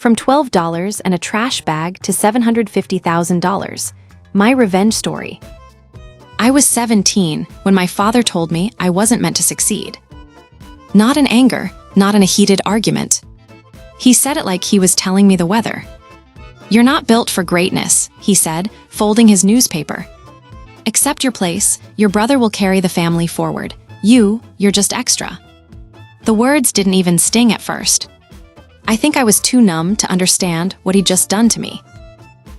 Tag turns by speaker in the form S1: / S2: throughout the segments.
S1: From $12 and a trash bag to $750,000. My revenge story. I was 17 when my father told me I wasn't meant to succeed. Not in anger, not in a heated argument. He said it like he was telling me the weather. "You're not built for greatness," he said, folding his newspaper. "Accept your place, your brother will carry the family forward. You're just extra." The words didn't even sting at first. I think I was too numb to understand what he'd just done to me.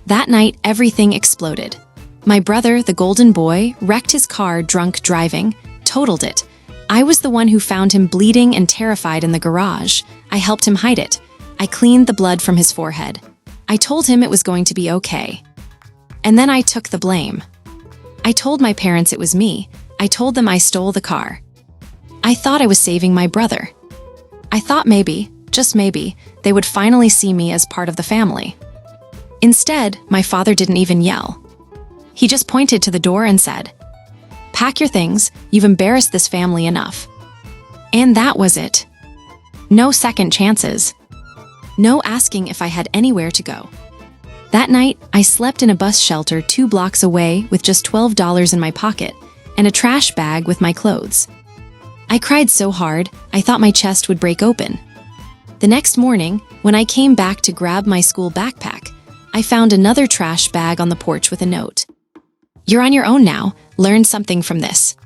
S1: That night, everything exploded. My brother, the golden boy, wrecked his car drunk driving, totaled it. I was the one who found him bleeding and terrified in the garage. I helped him hide it. I cleaned the blood from his forehead. I told him it was going to be okay. And then I took the blame. I told my parents it was me. I told them I stole the car. I thought I was saving my brother. I thought maybe, just maybe, they would finally see me as part of the family. Instead, my father didn't even yell. He just pointed to the door and said, "Pack your things, you've embarrassed this family enough." And that was it. No second chances. No asking if I had anywhere to go. That night, I slept in a bus shelter 2 blocks away with just $12 in my pocket and a trash bag with my clothes. I cried so hard, I thought my chest would break open. The next morning, when I came back to grab my school backpack, I found another trash bag on the porch with a note. "You're on your own now. Learn something from this."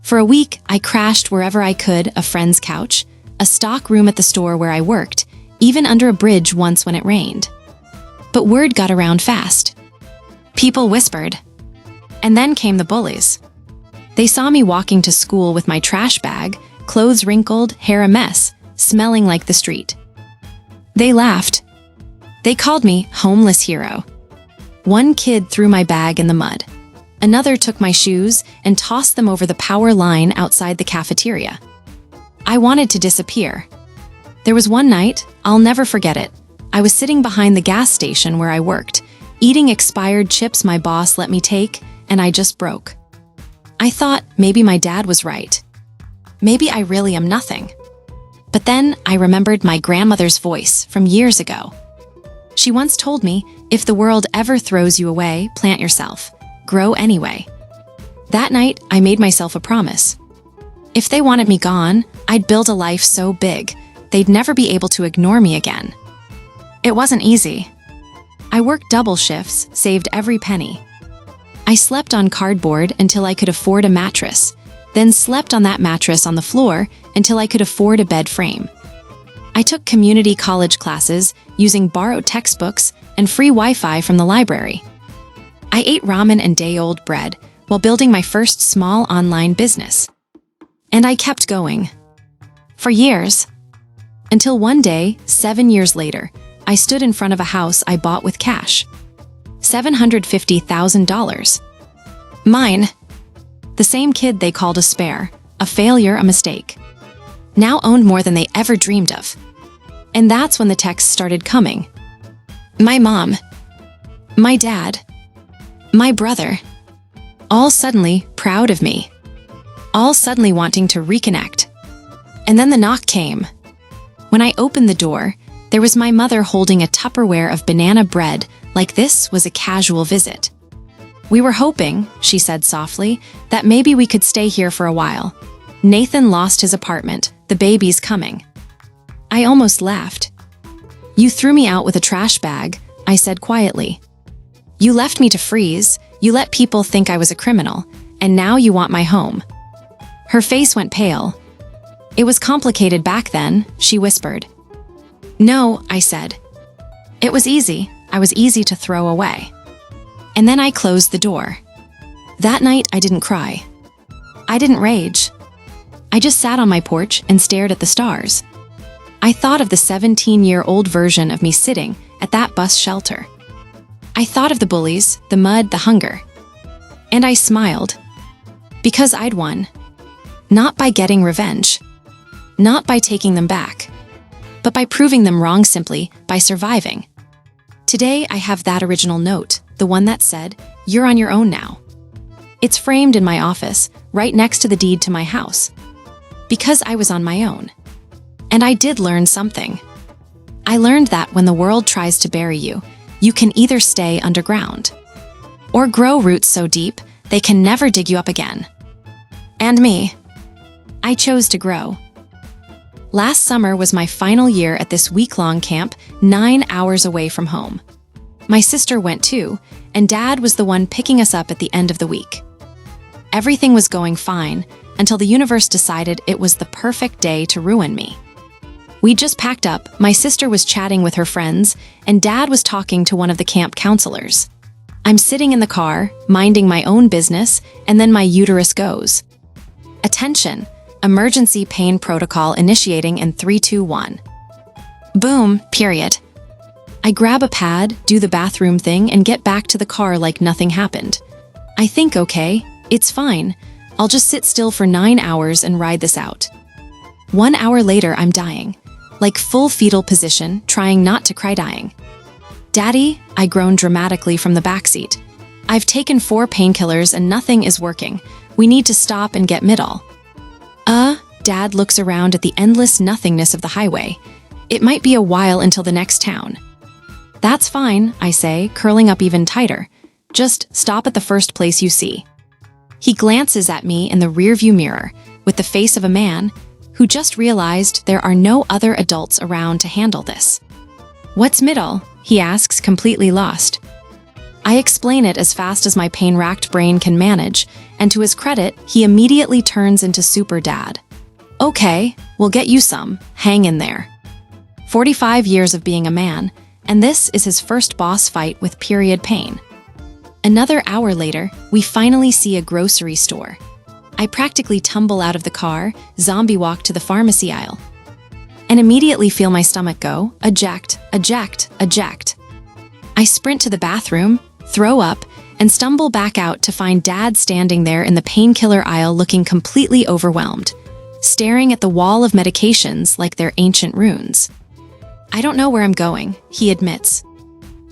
S1: For a week, I crashed wherever I could, a friend's couch, a stock room at the store where I worked, even under a bridge once when it rained. But word got around fast. People whispered. And then came the bullies. They saw me walking to school with my trash bag, clothes wrinkled, hair a mess, smelling like the street. They laughed. They called me homeless hero. One kid threw my bag in the mud. Another took my shoes and tossed them over the power line outside the cafeteria. I wanted to disappear. There was one night, I'll never forget it. I was sitting behind the gas station where I worked, eating expired chips my boss let me take, and I just broke. I thought maybe my dad was right. Maybe I really am nothing. But then I remembered my grandmother's voice from years ago. She once told me, if the world ever throws you away, plant yourself. Grow anyway. That night, I made myself a promise. If they wanted me gone, I'd build a life so big, they'd never be able to ignore me again. It wasn't easy. I worked double shifts, saved every penny. I slept on cardboard until I could afford a mattress, then slept on that mattress on the floor until I could afford a bed frame. I took community college classes using borrowed textbooks and free Wi-Fi from the library. I ate ramen and day-old bread while building my first small online business. And I kept going. For years. Until one day, 7 years later, I stood in front of a house I bought with cash. $750,000. Mine. The same kid they called a spare, a failure, a mistake. Now owned more than they ever dreamed of. And that's when the texts started coming. My mom. My dad. My brother. All suddenly proud of me. All suddenly wanting to reconnect. And then the knock came. When I opened the door, there was my mother holding a Tupperware of banana bread like this was a casual visit. "We were hoping," she said softly, "that maybe we could stay here for a while. Nathan lost his apartment. The baby's coming." I almost laughed. "You threw me out with a trash bag," I said quietly. "You left me to freeze. You let people think I was a criminal. And now you want my home." Her face went pale. "It was complicated back then," she whispered. "No," I said. "It was easy. I was easy to throw away." And then I closed the door. That night, I didn't cry. I didn't rage. I just sat on my porch and stared at the stars. I thought of the 17-year-old version of me sitting at that bus shelter. I thought of the bullies, the mud, the hunger. And I smiled. Because I'd won. Not by getting revenge. Not by taking them back. But by proving them wrong simply by surviving. Today, I have that original note, the one that said, "You're on your own now." It's framed in my office, right next to the deed to my house. Because I was on my own. And I did learn something. I learned that when the world tries to bury you, you can either stay underground or grow roots so deep they can never dig you up again. And me. I chose to grow. Last summer was my final year at this week-long camp 9 hours away from home. My sister went too, and Dad was the one picking us up at the end of the week. Everything was going fine until the universe decided it was the perfect day to ruin me. We just packed up, my sister was chatting with her friends, and Dad was talking to one of the camp counselors. I'm sitting in the car, minding my own business, and then my uterus goes. Attention! Emergency pain protocol initiating in 3, 2, 1. Boom, period. I grab a pad, do the bathroom thing, and get back to the car like nothing happened. I think, okay, it's fine. I'll just sit still for 9 hours and ride this out. 1 hour later, I'm dying. Like full fetal position, trying not to cry dying. Daddy, I groan dramatically from the backseat. I've taken 4 painkillers and nothing is working. We need to stop and get Midol. Dad looks around at the endless nothingness of the highway. It might be a while until the next town. That's fine, I say, curling up even tighter. Just stop at the first place you see. He glances at me in the rearview mirror with the face of a man who just realized there are no other adults around to handle this. What's Midol? He asks, completely lost. I explain it as fast as my pain-racked brain can manage, and to his credit, he immediately turns into Super Dad. Okay, we'll get you some. Hang in there. 45 years of being a man, and this is his first boss fight with period pain. Another hour later, we finally see a grocery store. I practically tumble out of the car, zombie walk to the pharmacy aisle, and immediately feel my stomach go, eject, eject, eject. I sprint to the bathroom, throw up, and stumble back out to find Dad standing there in the painkiller aisle looking completely overwhelmed, staring at the wall of medications like they're ancient runes. I don't know where I'm going, he admits.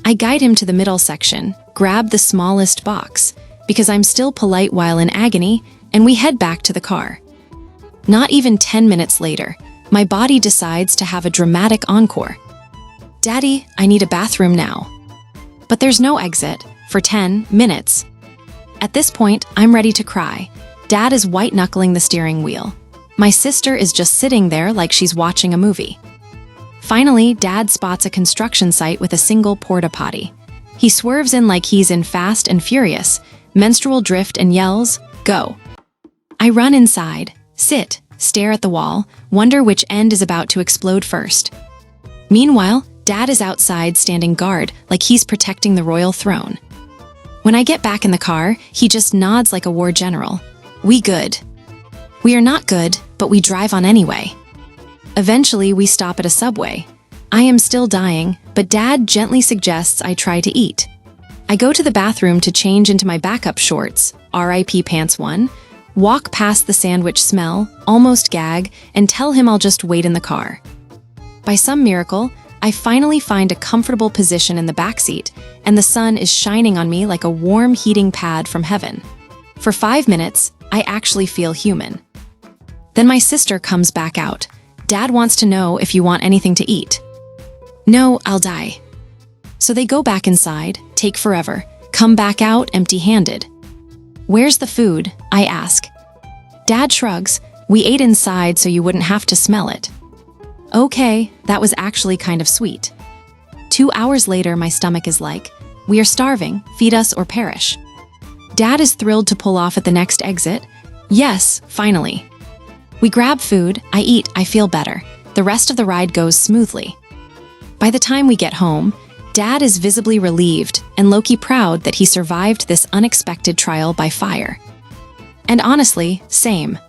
S1: I guide him to the middle section, grab the smallest box, because I'm still polite while in agony, and we head back to the car. Not even 10 minutes later, my body decides to have a dramatic encore. Daddy, I need a bathroom now. But there's no exit for 10 minutes. At this point, I'm ready to cry. Dad is white-knuckling the steering wheel. My sister is just sitting there like she's watching a movie. Finally, Dad spots a construction site with a single porta-potty. He swerves in like he's in Fast and Furious, menstrual drift, and yells, "Go!" I run inside, sit, stare at the wall, wonder which end is about to explode first. Meanwhile, Dad is outside standing guard like he's protecting the royal throne. When I get back in the car, he just nods like a war general. We good. We are not good, but we drive on anyway. Eventually, we stop at a Subway. I am still dying, but Dad gently suggests I try to eat. I go to the bathroom to change into my backup shorts, RIP Pants 1, walk past the sandwich smell, almost gag, and tell him I'll just wait in the car. By some miracle, I finally find a comfortable position in the backseat, and the sun is shining on me like a warm heating pad from heaven. For 5 minutes, I actually feel human. Then my sister comes back out. Dad wants to know if you want anything to eat. No, I'll die. So they go back inside, take forever, come back out empty-handed. Where's the food? I ask. Dad shrugs. We ate inside so you wouldn't have to smell it. Okay, that was actually kind of sweet. 2 hours later, my stomach is like, we are starving, feed us or perish. Dad is thrilled to pull off at the next exit. Yes, finally. We grab food, I eat, I feel better. The rest of the ride goes smoothly. By the time we get home, Dad is visibly relieved and low-key proud that he survived this unexpected trial by fire. And honestly, same.